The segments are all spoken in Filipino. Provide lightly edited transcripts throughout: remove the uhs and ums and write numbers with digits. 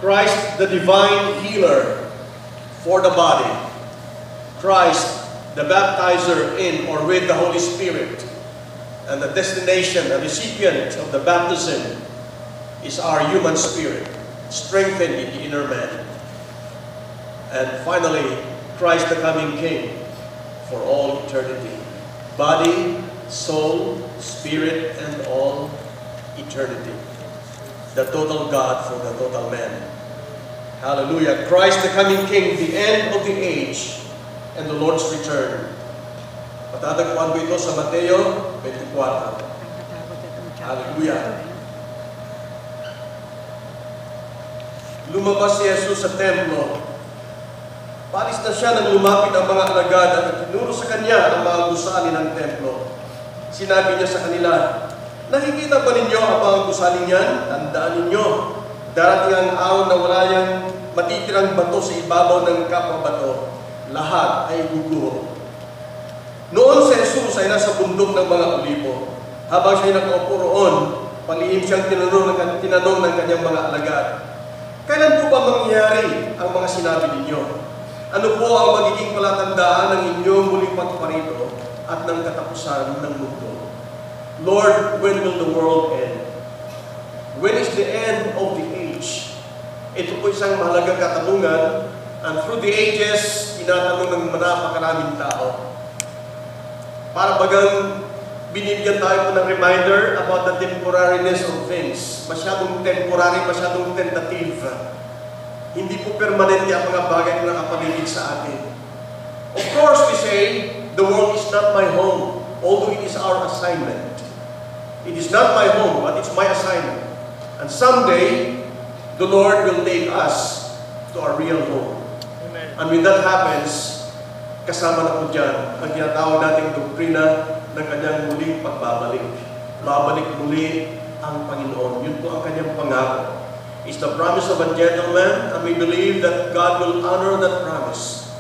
Christ, the divine healer for the body. Christ, the baptizer in or with the Holy Spirit. And the destination, the recipient of the baptism is our human spirit, strengthened in the inner man. And finally, Christ the coming King for all eternity. Body, soul, spirit, and all eternity. The total God for the total man. Hallelujah. Christ the coming King, the end of the age, and the Lord's return. Patatagpuan ko ito sa Mateo 24. Hallelujah. Lumabas si Jesus sa templo. Palis na siya nang lumapit ang mga alagad at tinuro sa kanya ang mga gusali ng templo. Sinabi niya sa kanila, nakikita ba ninyo ang mga gusali niyan? Tandaan ninyo, darating ang araw na wala yang matitirang bato sa ibabaw ng kapwa-bato. Lahat ay guguho. Noon si Jesus ay nasa bundok ng mga Olibo. Habang siya nakaupo roon, palihim siyang tinanong ng kanyang mga alagad. Kailan po ba mangyayari ang mga sinabi ninyo? Ano po ang magiging palatandaan ng inyong muling pagparito at ng katapusan ng mundo? Lord, when will the world end? When is the end of the age? Ito po isang mahalagang katanungan, and through the ages, tinatanong ng napakaraming tao. Para bagang binibigyan tayo po ng reminder about the temporariness of things. Masyadong temporary, masyadong tentative. Hindi po permanente ang mga bagay na nakapaligid sa atin. Of course, we say, the world is not my home, although it is our assignment. It is not my home, but it's my assignment. And someday, the Lord will take us to our real home. Amen. And when that happens, kasama na po dyan ang tinatawag nating doktrina ng kanyang muling pagbabalik. Babalik muli ang Panginoon. Yun po ang kanyang pangako. It's the promise of a gentleman, and we believe that God will honor that promise.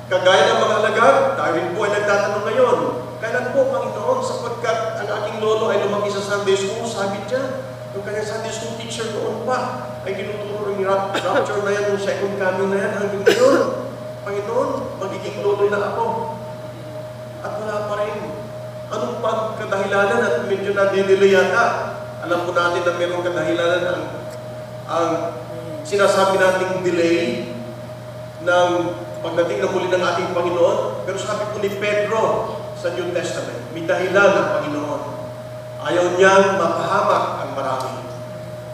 Kagaya ng mga alagad, tayo rin po ay nagtatanong ngayon, kailan po, Panginoon, sapagkat ang aking lolo ay lumaki sa Sunday school, sabi niya, yung kanyang Sunday school teacher noon pa, ay tinuturo ng rapture na yan, yung second coming na yan, hanggang ngayon. Panginoon, magiging lolo na ako. At wala pa rin. Anong pagkadahilanan at medyo na-delay yata? Alam po natin na mayroong kadahilanan ang sinasabi nating delay ng pagdating na muli ng ating Panginoon. Pero sabi po ni Pedro sa New Testament, may dahilan ng Panginoon. Ayaw niyang mapahamak ang marami.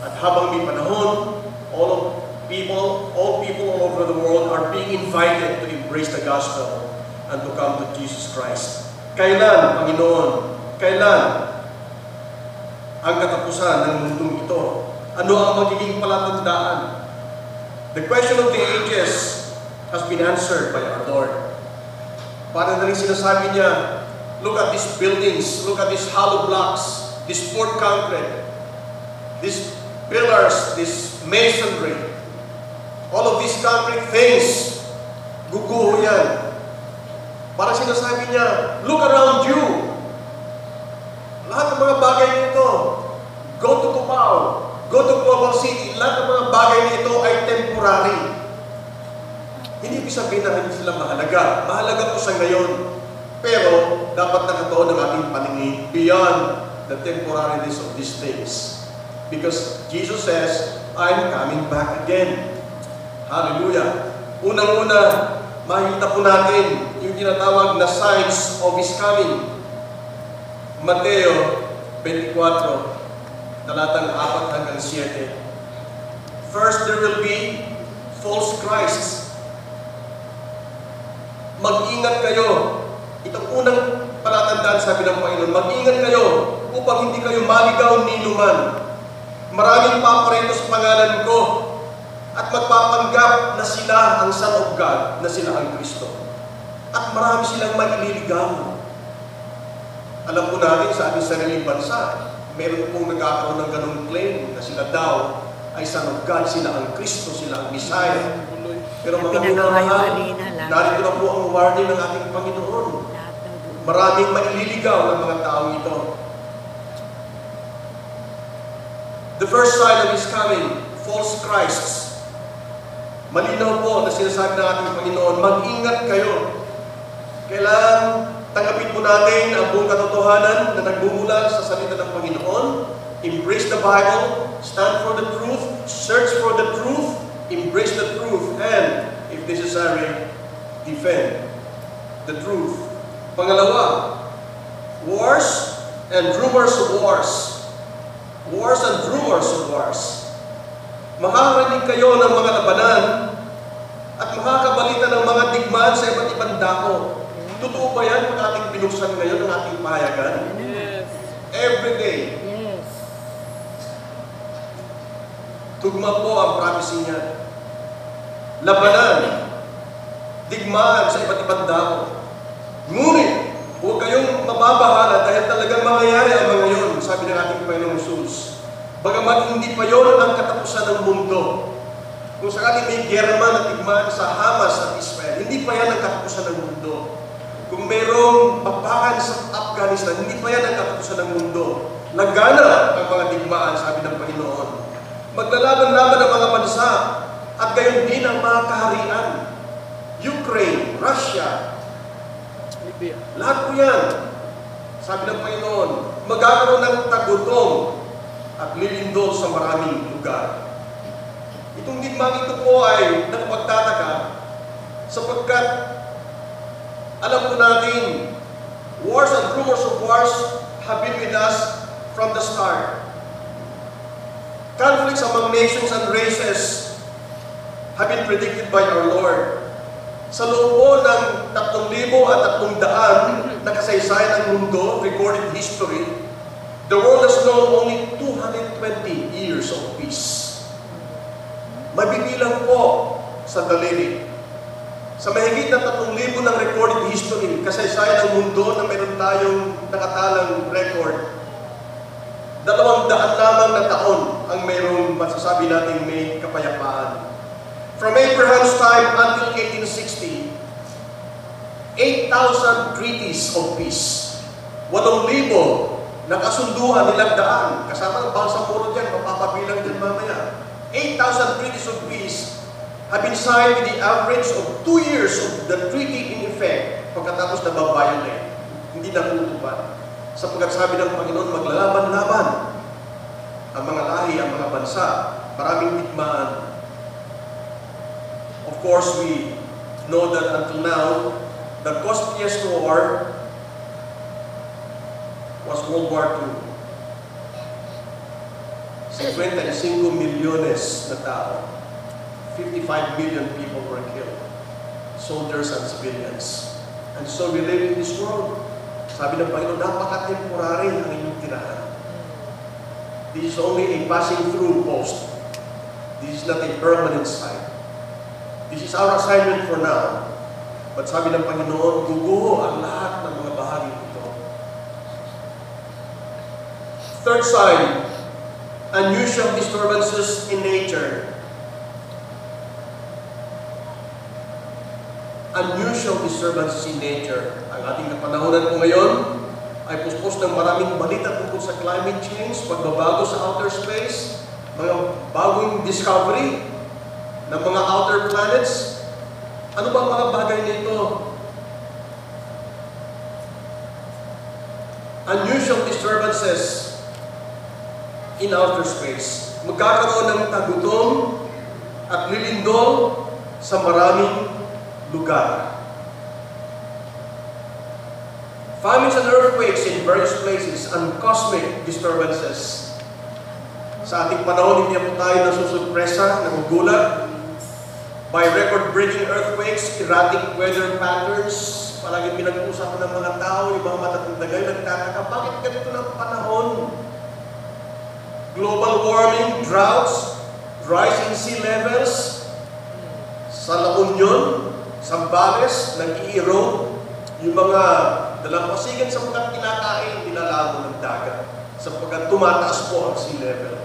At habang may panahon, all people all over the world are being invited to embrace the gospel and to come to Jesus Christ. Kailan, Panginoon? Kailan ang katapusan ng mundong ito? Ano ang magiging palatandaan? The question of the ages has been answered by our Lord. Parang na rin sinasabi niya, look at these buildings, look at these hollow blocks, this poured concrete, these pillars, this masonry, all of these concrete things, guguho yan. Para sinasabi niya, look around you. Lahat ng mga bagay nito, go to Cubao, go to Global City, lahat ng mga bagay nito ay temporary. Hindi ibig sabihin na hindi sila mahalaga. Mahalaga po sa ngayon. Pero, dapat nakatuon ang ating paningin beyond the temporariness of these things. Because Jesus says, I'm coming back again. Hallelujah. Unang-una, makikita po natin yung tinatawag na signs of His coming. Mateo 24, talatang 4 hanggang 7. First, there will be false Christs. Mag-ingat kayo. Itong unang palatandaan, sabi ng Panginoon, mag-ingat kayo upang hindi kayo maligaw ni numan. Maraming paparito sa pangalan ko at magpapanggap na sila ang Son of God, na sila ang Kristo. At marami silang maililigaw. Alam po natin sa ating sariling bansa, meron pong nagkakaroon ng ganung claim na sila daw ay Son of God, sila ang Kristo, sila ang Messiah. Pero mga minamahal, narito na po ang warning ng ating Panginoon. Maraming maililigaw ng mga taong ito. The first sign of His coming, false Christs. Malinaw po na sinasabi ng ating Panginoon, mag-ingat kayo. Kailangan tanggapin po natin ang buong katotohanan na nagmumula sa salita ng Panginoon. Embrace the Bible, stand for the truth, search for the truth, embrace the truth, and, if necessary, defend the truth. Pangalawa, wars and rumors of wars. Wars and rumors of wars. Makakarinig kayo ng mga labanan at makakabalita ng mga digmaan sa iba't ibang dako. Totoo ba yan kung ating binuksan ngayon ng ating pahayagan? Yes. Every day. Yes. Tugma po ang prophecy niya. Labanan, digmaan sa iba't ibang dako. Ngunit, huwag kayong mababahala dahil talagang mangyayari ang mga yun, sabi ng ating Panginoong Jesus. Bagamat hindi pa yun ang katapusan ng mundo. Kung sakaling may germa na digmaan sa Hamas at Israel, hindi pa yan ang katapusan ng mundo. Kung mayroong bakbakan sa Afghanistan, hindi pa yan ang katapusan ng mundo. Nagana ang mga digmaan, sabi ng Panginoon. Maglalaban-laban ang mga bansa at gayon din ang mga kaharian. Ukraine, Russia, Libya. lahat po yan. Sabi ng Panginoon, magkakaroon ng tagutom at lilindol sa maraming lugar. Itong digmaan ito po ay nakapagtataka sapagkat alam po natin, wars and rumors of wars have been with us from the start. Conflicts among nations and races have been predicted by our Lord. Sa loob po ng 3,300 na kasaysayan ng mundo, recorded history, the world has known only 220 years of peace. Mabibilang po sa daliri. Sa mahigit na 3,000 ng recorded history, kasaysayan ng mundo na meron tayong nakatalang record, 200 lamang na taon ang mayroong masasabi natin may kapayapaan. From Abraham's time until 1860, 8,000 treaties of peace. 8,000 na kasunduan nilagdaan. Kasama ng Bangsamoro dyan, mapapabilang dyan mamaya. 8,000 treaties of peace have been signed with the average of 2 years of the treaty in effect pagkatapos na babayolate. Hindi natutupad. Sapagkat sabi ng Panginoon, maglalaban-laban ang mga lahi, ang mga bansa, maraming digmaan. Of course, we know that until now, the costliest war was World War II. 55 milyones na tao. 55 million people were killed. Soldiers and civilians. And so we live in this world. Sabi ng Panginoon, napaka-temporary ang inyong tirahan. This is only a passing through post. This is not a permanent site. This is our assignment for now. But sabi ng Panginoon, guguho ang lahat ng mga bahagi ito. Third sign, unusual disturbances in nature. Unusual disturbances in nature. Ang ating kapanahonan po ngayon ay puspos ng maraming balita tungkol sa climate change, pagbabago sa outer space, mga bagong discovery ng mga outer planets. Ano ba ang mga bagay nito? Unusual disturbances in outer space. Magkakaroon ng tagutom at lilindol sa maraming lugar. Famines and earthquakes in various places and cosmic disturbances. Sa ating panahon, hindi po tayo nasusurpresa, nagugulat by record-breaking earthquakes, erratic weather patterns. Palagi pinag-uusapan ng mga tao, yung mga matatandagay, nagtataka, bakit ganito ng panahon? Global warming, droughts, rising sea levels, sa La Union, Zambales, nag-i-erode, yung mga dalampasigan sa mga kinakain, nilalabo ng dagat, sapagkat tumataas po ang sea level.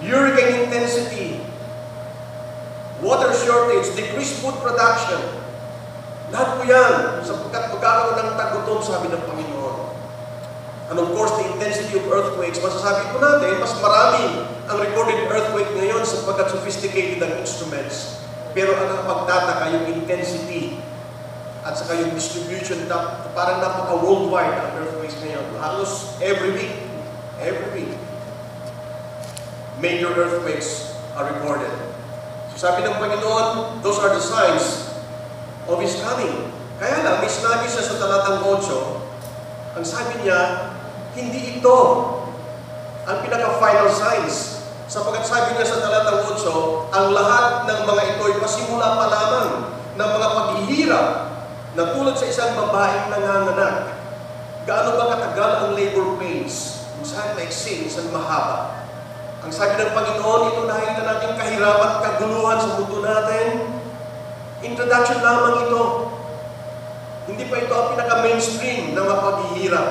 Hurricane intensity, water shortage, decreased food production, lahat po yan, sapagkat magkakaroon ng tagutom, sabi ng Panginoon. And of course, the intensity of earthquakes, masasabi po natin, mas marami ang recorded earthquake ngayon sapagkat sophisticated ang instruments. Pero ang pagtataka yung intensity at saka yung distribution, parang napaka-worldwide ang earthquakes ngayon. Halos every week, major earthquakes are recorded. So sabi ng Panginoon, those are the signs of His coming. Kaya lang, may sinabi siya sa talatang 8, ang sabi niya, hindi ito ang pinaka-final signs. Sapagkat sabi niya sa talatang 8, ang lahat ng mga ito ay pasimula pa lamang ng mga paghihirap na tulad sa isang babaeng nanganganak. Gaano ba katagal ang labor pains? Minsan maiksi, minsan mahaba. Ang sabi ng Panginoon, ito dahil na natin kahirapan at kaguluhan sa mundo natin. Introduction lamang ito. Hindi pa ito ang pinaka-mainstream ng mga paghihirap.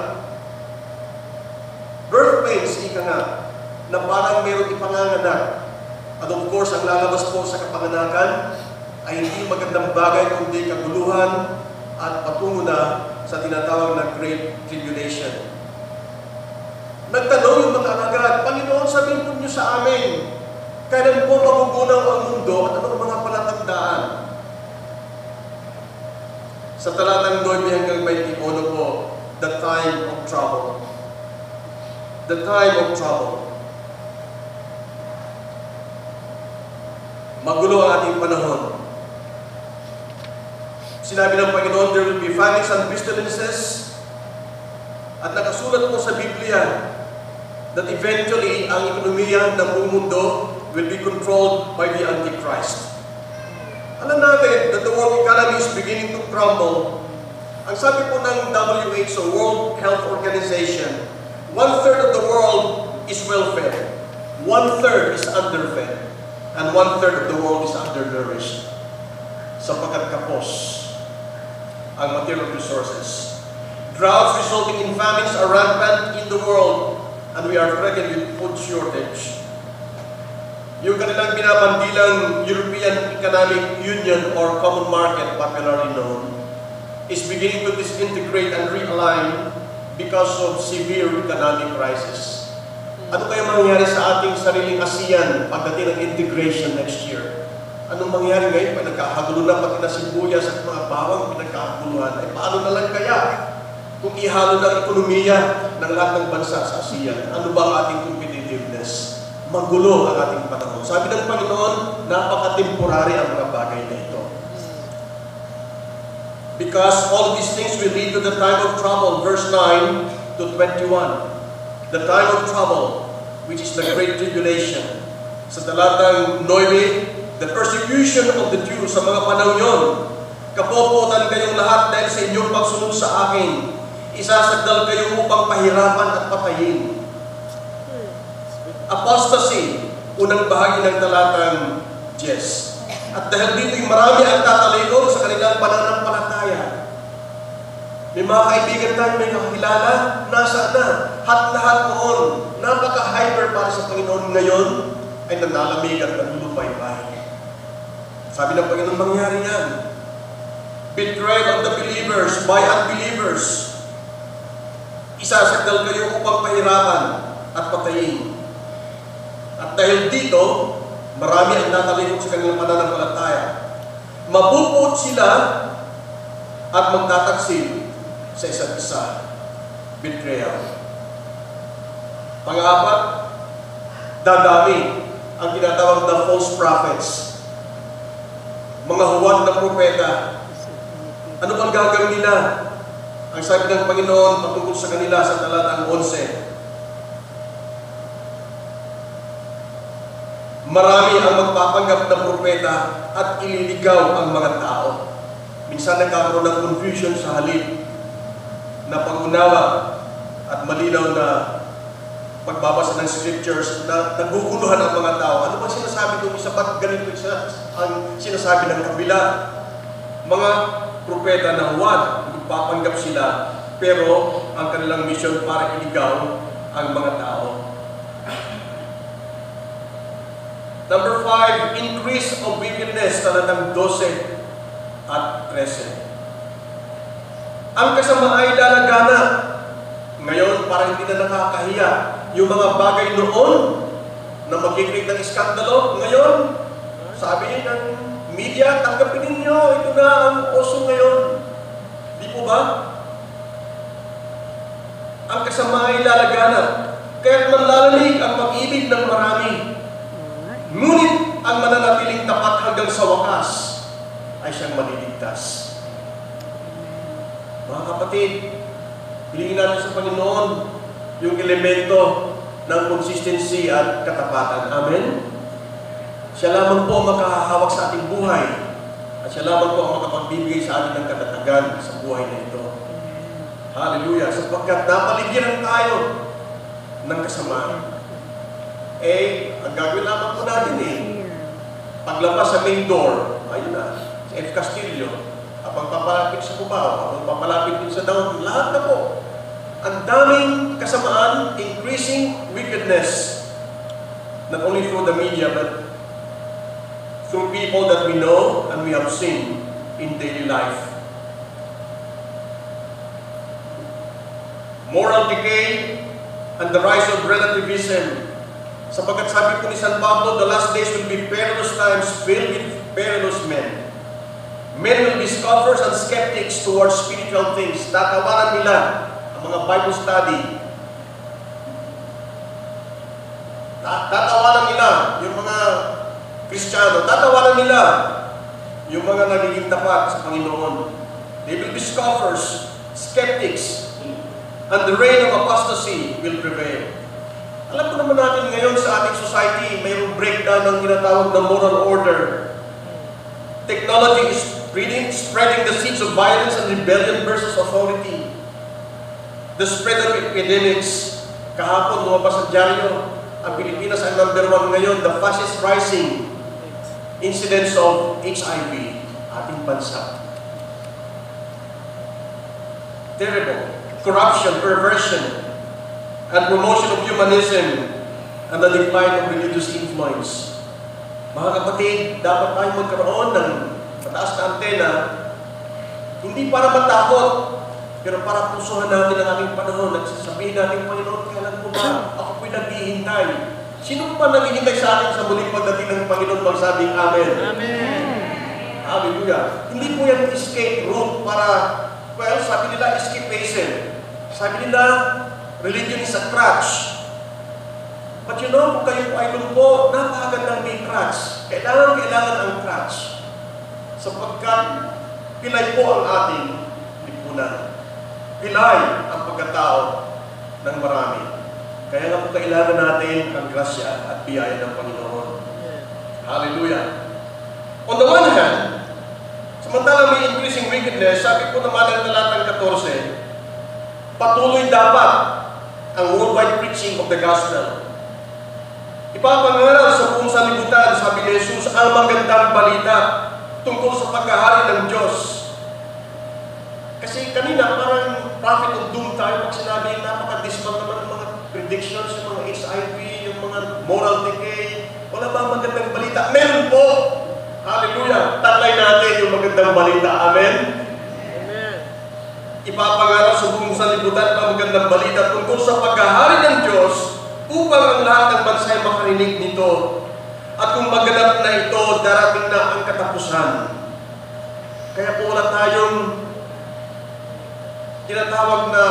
Birth pains, ika nga, na parang mayroong ipanganganak. At of course, ang lalabas po sa kapanganakan ay hindi magandang bagay kundi kaguluhan at patungo na sa tinatawag na Great Tribulation. Nagtanong yung mga alagad, Panginoon, sabihin po niyo sa amin, kailan po magugunaw ang mundo at ano ang mga palatandaan? Sa talatang 9 hanggang 21 po, the time of trouble. The time of trouble. Magulo ang ating panahon. Sinabi ng Panginoon, there will be famines and pestilences. At nakasulat po sa Biblia that eventually ang ekonomiya ng buong mundo will be controlled by the Antichrist. Alam natin that the world economy is beginning to crumble. Ang sabi po ng WHO, World Health Organization, 1/3 of the world is well-fed, 1/3 is underfed, and 1/3 of the world is undernourished. Sapagkat kapos ang material resources. Droughts resulting in famines are rampant in the world, and we are threatened with food shortage. Yung kanilang binabandilang European Economic Union or Common Market, popularly known, is beginning to disintegrate and realign because of severe economic crisis. Ano kaya mangyayari sa ating sariling ASEAN pagdating ng integration next year? Anong mangyayari ngayon? Pag nagkakagulo na pati na sibuyas at mga bawang pinagkakaguluhan, ay paano na lang kaya kung ihalo ng ekonomiya ng lahat ng bansa sa ASEAN? Ano ba ang ating competitiveness? Magulo ang ating panahon. Sabi ng Panginoon, napaka-temporary ang mga bagay na ito. Because all these things will lead to the time of trouble, verse 9 to 21. The time of trouble, which is the Great Tribulation. Sa talatang 9, the persecution of the Jews sa mga panahon yon. Kapopotan kayong lahat dahil sa inyong pagsunod sa akin. Isasagdal kayo upang pahirapan at patayin. Apostasy, unang bahagi ng talatang 10. At dahil dito'y marami ang tatalikod sa kanilang pananampalataya. May mga kaibigan tayo, may nakakilala, nasa na, lahat noon, napaka-hyper para sa Panginoon ngayon, ay nanalamig at naglupaybay. Sabi ng Panginoon, mangyari yan. Betrayal of the believers by unbelievers. Isasagdal kayo upang pahirapan at patayin. At dahil dito, marami ang natalikod sa kanilang pananampalataya. Mapupuot sila at magtataksil sa isa't isa. Betrayal. Pang-apat, dadami ang tinatawag na false prophets. Mga huwad na propeta. Ano bang gagawin nila? Ang sabi ng Panginoon patungkol sa kanila sa talatang 11. Marami ang magpapanggap na propeta at ililigaw ang mga tao. Minsan nagkakaroon ng confusion sa halip na pag-unawa at malinaw na pagbabasa ng scriptures na naguguluhan ang mga tao. Ano bang sinasabi itong isa? Ba't ganito ang sinasabi ng kabila? Mga propeta na huwad, magpapanggap sila, pero ang kanilang mission para iligaw ang mga tao. Number 5, increase of wickedness, talatang 12 at 13. Ang kasama ay lalagana. Ngayon, parang hindi na nakakahiya. Yung mga bagay noon na mag-create ng iskandalo. Ngayon, sabi ng media, tanggapin ninyo, ito na ang uso ngayon. Di po ba? Ang kasamaan ay lalagana. Kaya manlalalig ang pag-ibig ng marami. Ngunit ang mananatiling tapat hanggang sa wakas ay siyang maliligtas. Mga kapatid, hilingin natin sa Panginoon yung elemento ng consistency at katapatan. Amen? Siya lamang po makahahawak sa ating buhay at siya lamang po ang makapagbibigay sa atin ng katatagan sa buhay na ito. Hallelujah! Sapagkat napaligyan tayo ng kasamaan. Ang gagawin lamang po natin paglabas sa main door, ayun na, si F. Castillo, habang papalapit sa Cubao, habang papalapit din sa Daon, lahat na po. Ang daming kasamaan, increasing wickedness, not only through the media, but through people that we know and we have seen in daily life. Moral decay and the rise of relativism. Sapagkat sabi po ni San Pablo, the last days will be perilous times filled with perilous men. Men will be scoffers and skeptics towards spiritual things. Tatawanan nila ang mga Bible study. Tatawanan nila yung mga Kristiyano. Tatawanan nila yung mga nagiging tapat sa Panginoon. They will be scoffers, skeptics, and the reign of apostasy will prevail. Alam po naman natin ngayon sa ating society, mayroong breakdown ng tinatawag na moral order. Technology is spreading the seeds of violence and rebellion versus authority. The spread of epidemics. Kahapon, lumabas sa dyaryo, ang Pilipinas ang #1 ngayon, the fastest rising incidence of HIV, ating bansa. Terrible. Corruption, perversion, and promotion of humanism, and the decline of religious influence. Mga kapatid, dapat tayo magkaroon ng mataas na antena, hindi para matakot, pero para pusuhan natin ang ating panahon at sasabihin natin, Panginoon, kailan po ba? Ako po'y naghihintay. Sino pa naghihintay sa atin sa muling pagdating ng Panginoon magsabing Amen? Amen. Hallelujah. Hindi po yan escape route para, well, sabi nila escapism. Sabi nila, religion is a crutch. But you know, kung kayo po ay lumpo, napakagandang may crutch. Kailangan ang crutch. Sapagkat pilay po ang ating lipunan. Pilay ang pagkatao ng marami. Kaya nga po kailangan natin ang grasya at biyaya ng Panginoon. Hallelujah. On the one hand, samantala may increasing wickedness, sabi po naman ng talatang 14, patuloy dapat ang worldwide preaching of the gospel. Ipapangaral sa buong sanlibutan, sabi ni Jesus, ang magandang balita tungkol sa pagkahari ng Diyos. Kasi kanina parang prophet of doom tayo pag sinabi napaka-dismal naman ng mga predictions, yung mga HIV, yung mga moral decay. Wala ba magandang balita? Meron po! Hallelujah! Taglay natin yung magandang balita. Amen? Ipapangaral sa buong sanlibutan ang magandang balita tungkol sa pagkahari ng Diyos upang ang lahat ng bansa ay makarinig nito. At kung maganap na ito, darating na ang katapusan. Kaya po wala tayong tinatawag na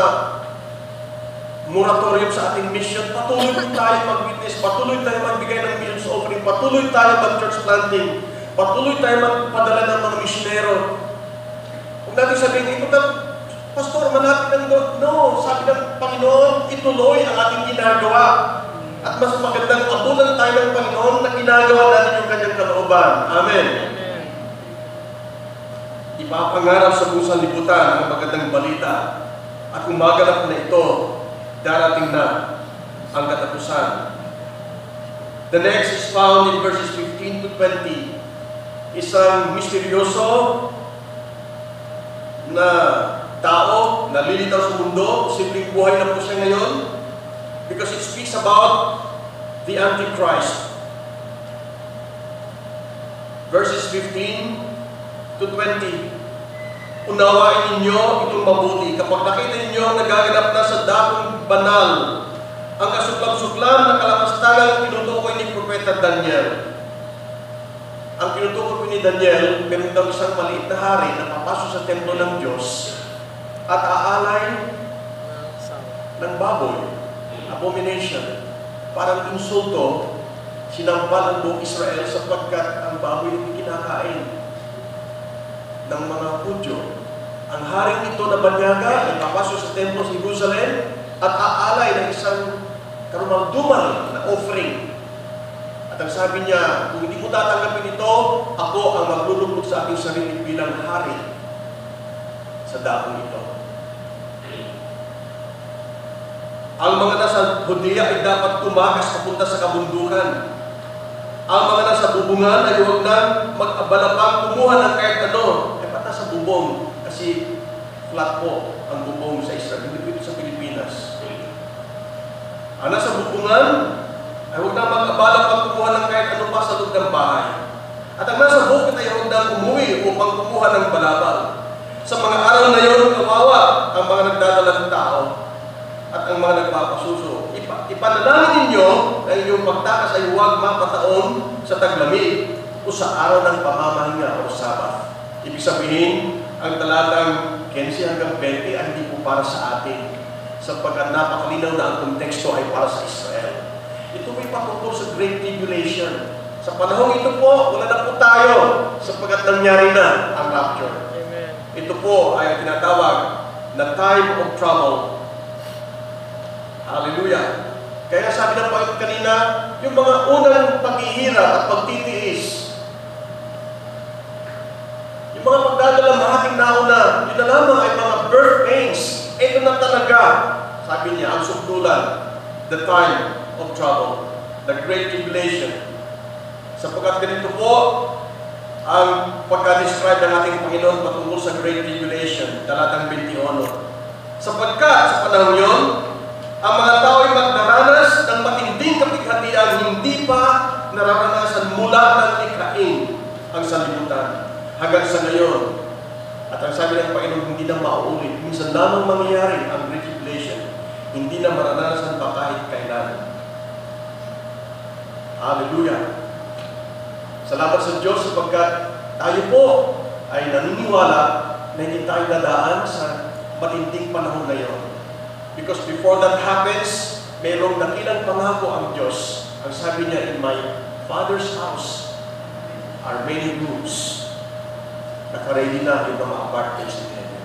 moratorium sa ating mission. Patuloy tayo mag-witness, patuloy tayo magbigay ng missions offering, patuloy tayo mag-church planting, patuloy tayo magpadala ng mga misyonero. Kung natin sabihin, ito Pastor, malapit ng Lord. No, sabi ng Panginoon, ituloy ang ating ginagawa. At mas magandang abulan tayo ng Panginoon na ginagawa natin yung kanyang kalooban. Amen. Amen. Ipapangarap sa buong sanlibutan ang magandang balita. At kung maganap na ito, darating na ang katapusan. The next is found in verses 15 to 20. Isang misteryoso na tao, nalilitaw sa mundo, simpleng buhay na po siya ngayon, because it speaks about the Antichrist. Verses 15 to 20. Unawain ninyo itong mabuti. Kapag nakita ninyo nagaganap na sa dakong banal ang kasuklam-suklam na kalapastangang tinutukoy ni Propeta Daniel. Ang tinutukoy ni Daniel, meron daw isang maliit na hari na papasok sa templo ng Diyos at aalay ng baboy, abomination, parang insulto, sinampal ang buong Israel sapagkat ang baboy ay kinakain ng mga Hudyo. Ang haring ito na banyaga ay papasok sa templo sa Jerusalem at aalay ng isang karumaldumal na offering. At ang sabi niya, kung hindi mo tatanggapin ito, ako ang maglulubog sa aking sarili bilang hari sa dakong ito. Ang mga nasa Judea ay dapat tumakas papunta sa kabundukan. Ang mga nasa bubungan ay huwag nang mag-abala pang kumuha ng kahit ano. Eh, ba't nasa bubong? Kasi flat po ang bubong sa Israel, hindi sa Pilipinas. Ang nasa bubungan ay huwag nang mag-abala pang kumuha ng kahit ano pa sa loob ng bahay. At ang nasa bukid ay huwag nang umuwi upang kumuha ng balabal. Sa mga araw na yun, kawawa ang mga nagdadalang tao at ang mga nagpapasuso. Ipanalangin ninyo na inyong pagtakas ay huwag mapataon sa taglamig o sa araw ng pamamahinga o Sabat. Ibig sabihin, ang talatang 15 hanggang 20 ay hindi po para sa atin sapagkat napakalinaw na ang konteksto ay para sa Israel. Ito may patungkol sa Great Tribulation. Sa panahon ito po, wala na po tayo sapagkat nangyari na ang rapture. Amen. Ito po ay tinatawag na time of trouble. Hallelujah. Kaya sabi ng Panginoon kanina, yung mga unang paghihirap at pagtitiis, yung mga pagdadalamahating nauna, yun na lamang ay mga birth pains. Ito na talaga, sabi niya, ang sukdulan, the time of trouble, the Great Tribulation. Sapagkat ganito po, ang pagka-describe ng ating Panginoon patungkol sa Great Tribulation, talatang 21. Sapagkat sa panahon yun, ang mga tao ay magdaranas ng matinding kapighatian hindi pa nararanasan mula ng likhain ang sanlibutan hanggang sa ngayon. At ang sabi ng Panginoon, hindi na mauulit. Minsan lamang mangyayari ang Great Tribulation. Hindi na maranasan pa kahit kailan. Hallelujah! Salamat sa Diyos sapagkat tayo po ay naniniwala na hindi tayo dadaan sa matinding panahon na yun. Because before that happens, mayroong dakilang pangako ang Diyos. Ang sabi niya, in my Father's house are many rooms. Nakaready na yung mga apartments in heaven.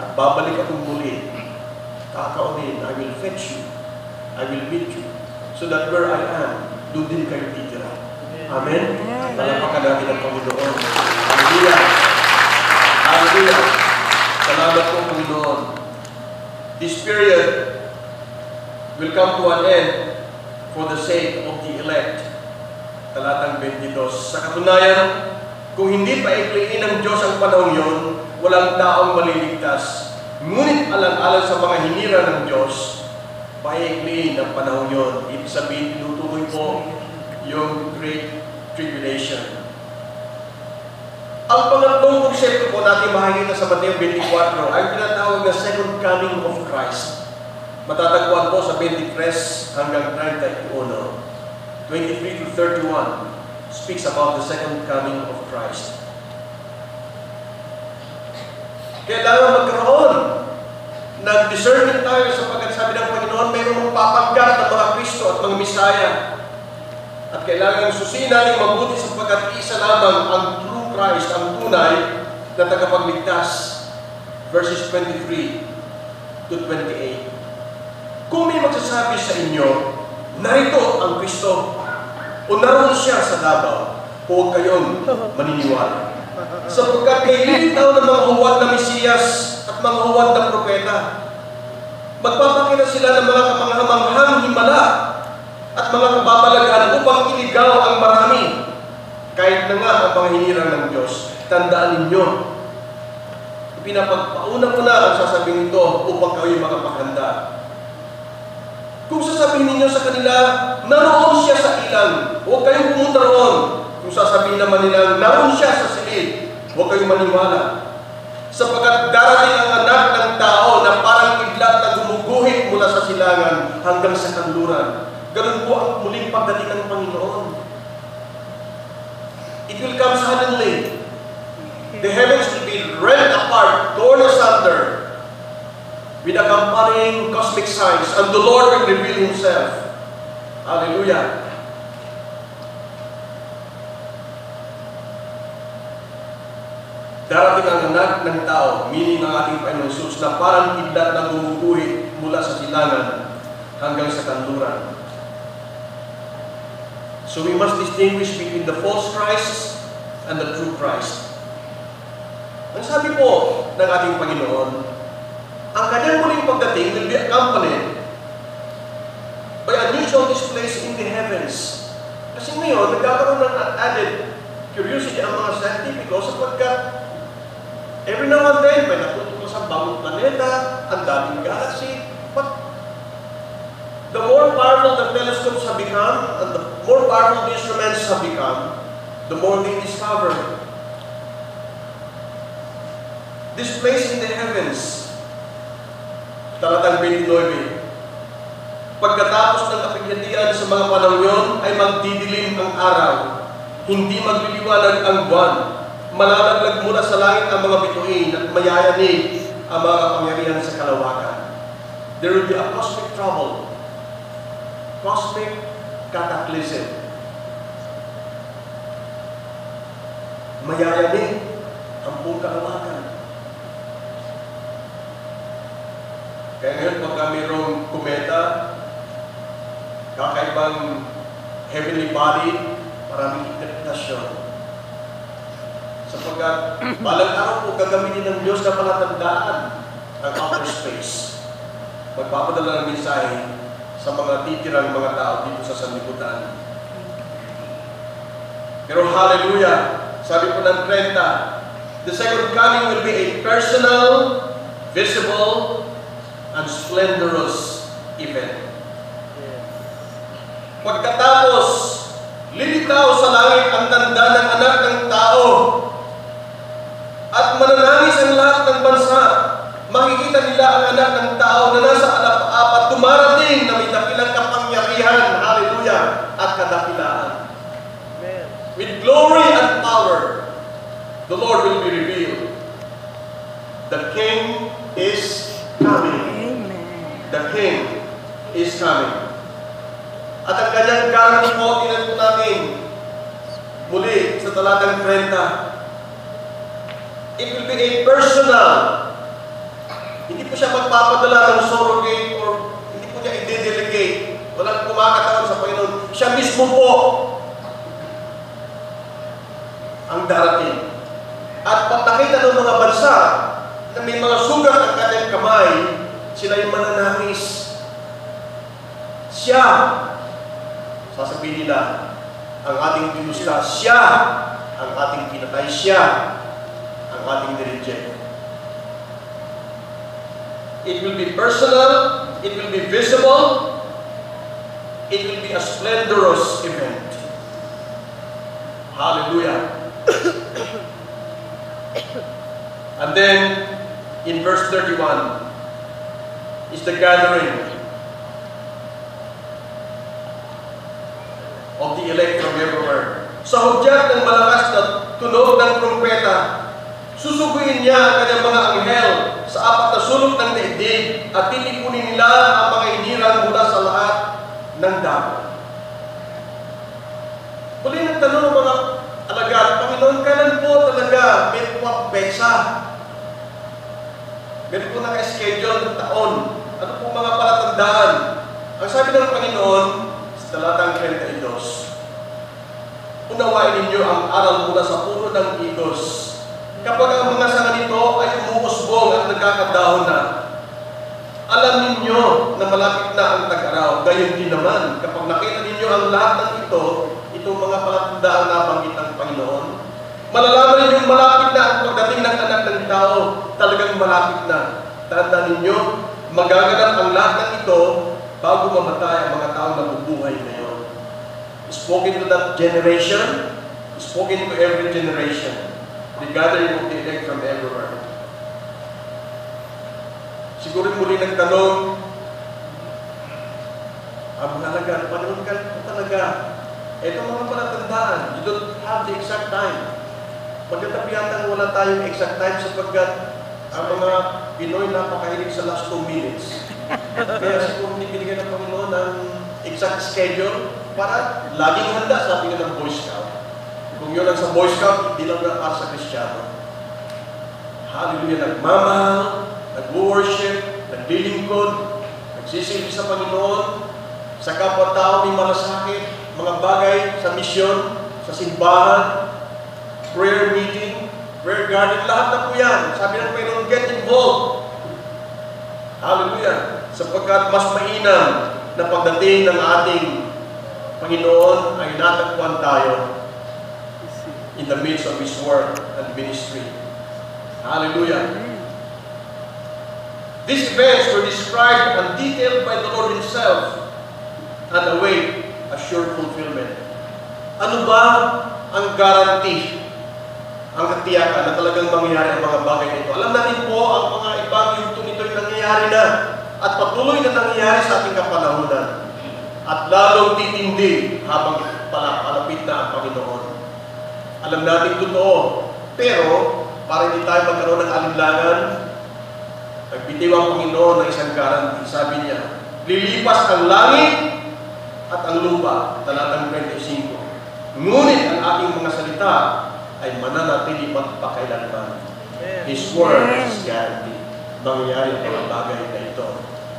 At babalik akong muli. Kakaunin, I will fetch you. I will meet you. So that where I am, doon din kayo titira. Amen? Palapakan natin ang Panginoon. Hallelujah! Hallelujah! Salamat po, Panginoon. This period will come to an end for the sake of the elect. Talatang 22. Sa katunayan, kung hindi pa ikliin ng Diyos ang panahon yon, walang taong maliligtas. Ngunit alang-alang sa mga hinira ng Diyos, paikliin ang panahon yon. Ibig sabihin, tinutukoy po yung Great Tribulation. Ang pangatlong konsepto po natin makikita sa Mateo 24 ay tinatawag na Second Coming of Christ. Matatagpuan po sa 23 hanggang 31. 23 to 31 speaks about the Second Coming of Christ. Kailangan magkaroon ng discernment tayo sapagkat sabi ng Panginoon, mayroong magpapanggap ng mga Kristo at mga Misaya. At kailangan susiin natin mabuti sapagkat isa lamang ang true Christ, ang tunay na tagapagligtas. Verses 23 to 28. Kung may magsasabi sa inyo, narito ang Kristo, o naroon siya sa Davao, huwag kayong maniniwala. Sapagkat may lilitaw ng mga huwad na Mesiyas at mga huwad na propeta. Magpapakita sila ng mga kamanghang himala at mga kababalaghan upang iligaw ang marami. Kahit na nga ang panghinirang ng Diyos, tandaan ninyo, pinapagpauna ko na ang sasabihin ito upang kayo'y makapaghanda. Kung sasabihin ninyo sa kanila, naroon siya sa ilang, huwag kayong pumunta roon. Kung sasabihin naman nila, naroon siya sa silid, huwag kayong maniwala. Sapagkat darating ang anak ng tao na parang kidlat na gumuguhit mula mula sa silangan hanggang sa kanluran. Ganun po ang muling pagdating ng Panginoon. It will come suddenly. The heavens will be rent apart, torn asunder, with accompanying cosmic signs, and the Lord will reveal Himself. Hallelujah. Darating ang anak ng tao, meaning ang ating Panginoon Jesus, na parang kidlat na gumuguhit mula sa silangan hanggang sa kanluran. So we must distinguish between the false Christ and the true Christ. Ang sabi po ng ating Panginoon, ang kanyang muling pagdating will be accompanied by unusual displays in the heavens. Kasi ngayon, nagkakaroon ng added curiosity ang mga scientifico sapagkat every now and then, may natutuklas ang bagong planeta, ang daming galaxy. But the more powerful the telescopes have become, and the more powerful the instruments have become, the more they discover. This place in the heavens, talatang 29, pagkatapos ng kapighatian sa mga panahon yon, ay magdidilim ang araw, hindi magliliwanag ang buwan, malalaglag mula sa langit ang mga bituin at mayayanig ang mga kapangyarihan sa kalawakan. There will be a cosmic trouble, cosmic cataclysm. Mayayanig ang buong kalawakan. Kaya ngayon, pagka mayroong kometa, kakaibang heavenly body, maraming interpretasyon. Sapagkat balang araw po gagamitin ng Diyos na palatandaan ang outer space. Magpapadala ng mensahe sa mga titirang mga tao dito sa sanlibutan. Pero hallelujah! Sabi po ng 30, the second coming will be a personal, visible, and splendorous event. Pagkatapos, lilitaw sa langit ang tanda ng anak ng tao at mananangis ang lahat ng bansa. Makikita nila ang anak ng tao na nasa alap-apat dumarating na may dakilang kapangyarihan, hallelujah, at kadakilaan. Amen. With glory and power, the Lord will be revealed. The King is coming. The King is coming. At ang kanyang garanti po, tinan po natin muli sa talatang 30. It will be a personal. Hindi po siya magpapadala ng surrogate or hindi po niya i-delegate. Walang kumakatawan sa Panginoon. Siya mismo po ang darating. At pag nakita ng mga bansa na may mga sugat ang kanyang kamay, sila yung mananangis. Siya, sasabihin nila, ang ating pinusta, siya, ang ating pinatay, siya, ang ating nireject. It will be personal, it will be visible, it will be a splendorous event. Hallelujah. And then, in verse 31, is the gathering of the elect from everywhere. Sa hudyat ng malakas na tunog ng trumpeta, susuguin niya ang kanyang mga anghel sa apat na sulok ng daigdig at titipunin nila ang mga hinirang mula sa lahat ng dako. Muli nagtanong ng mga alagad, Panginoon, kailan po talaga may pumapeksa? Meron po naka-schedule ng taon. Ano po mga palatandaan? Ang sabi ng Panginoon sa talatang 32, unawain ninyo ang aral mula sa puno ng igos. Kapag ang mga sanga nito ay umuusbong at nagkakadahon na, alam ninyo na malapit na ang tag-araw. Gayon din naman, kapag nakita ninyo ang lahat ng ito, itong mga palatandaan na banggit ng Panginoon, malalaman ninyong malapit na ang pagdating ng anak ng tao. Talagang malapit na. Tandaan ninyo, magaganap ang lahat ng ito bago mamatay ang mga taong nabubuhay ngayon. Spoken to that generation, spoken to every generation, the gathering of the elect from everywhere. Siguro muli nagtanong, Ang mahalaga, Panginoon ka talaga. Ito mga palatandaan, you don't have the exact time. Magkatabihan wala tayong exact time sapagkat ang mga Pinoy napakahilig sa last 2 minutes. Kaya siguro hindi binigyan ng Panginoon ng exact schedule para laging handa, sabi nga ng Boy Scout. Kung yun lang sa Boy Scout, hindi lang na para sa Kristiyano. Hallelujah, nagmamahal, nag-worship, naglilingkod, nagsisilbi sa Panginoon, sa kapwa-tao may malasakit, mga bagay sa misyon, sa simbahan, prayer meeting, prayer garden, lahat na po yan. Sabi ng Panginoon, get involved. Hallelujah. Sapagkat mas mainam na pagdating ng ating Panginoon ay natagpuan tayo in the midst of His work and ministry. Hallelujah. These events were described and detailed by the Lord Himself and await a sure fulfillment. Ano ba ang guarantee, ang katiyakan na talagang mangyayari ang mga bagay nito? Alam natin po ang mga ibang yugto nito ay nangyayari na at patuloy na nangyayari sa ating kapanahunan at lalong titindi habang palapit na ang Panginoon. Alam natin totoo, pero para hindi tayo magkaroon ng alinlangan, nagbitiw ang Panginoon ng isang guarantee. Sabi niya, lilipas ang langit at ang lupa, talatang 25. Ngunit ang ating mga salita ay mananatili magpakailanman. His word is guaranteed. Mangyayari ang mga bagay na ito.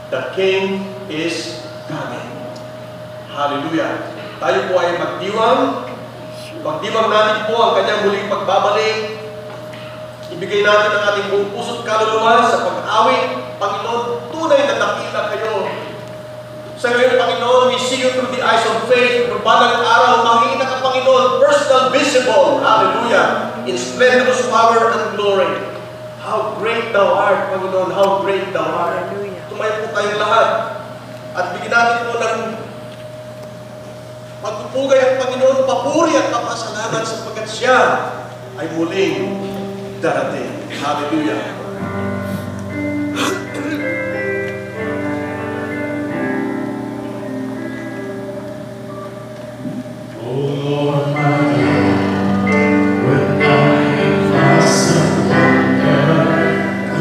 The King is coming. Hallelujah. Tayo po ay magdiwang. Pagdiwang natin po ang kanyang muling pagbabalik. Ibigay natin ang ating buong puso't kaluluwa sa pag-awit. Panginoon, tunay na dakila kayo. Sa ngayon, Panginoon, we see you through the eyes of faith. Pero balang araw, makikita ka, Panginoon, personal, visible. Hallelujah. In splendorous power and glory. How great Thou art, Panginoon. How great Thou art. Tumayo po tayong lahat. At bigyan natin po ng pagpupugay ang Panginoon, papuri at papasalamat sapagkat Siya ay muling darating. Hallelujah.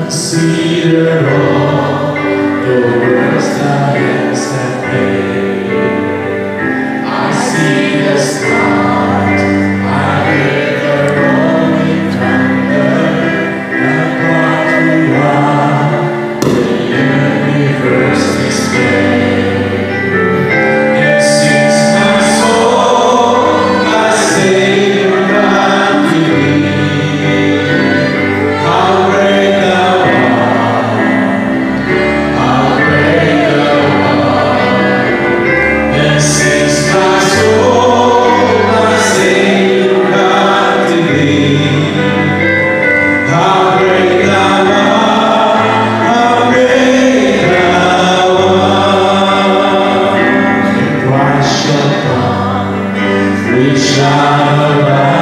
Consider all the words Thou hast made. I see the stars, I hear the rolling thunder, and part throughout the universe display. It sings my soul, my Savior God to Thee. How great Thou shall arise.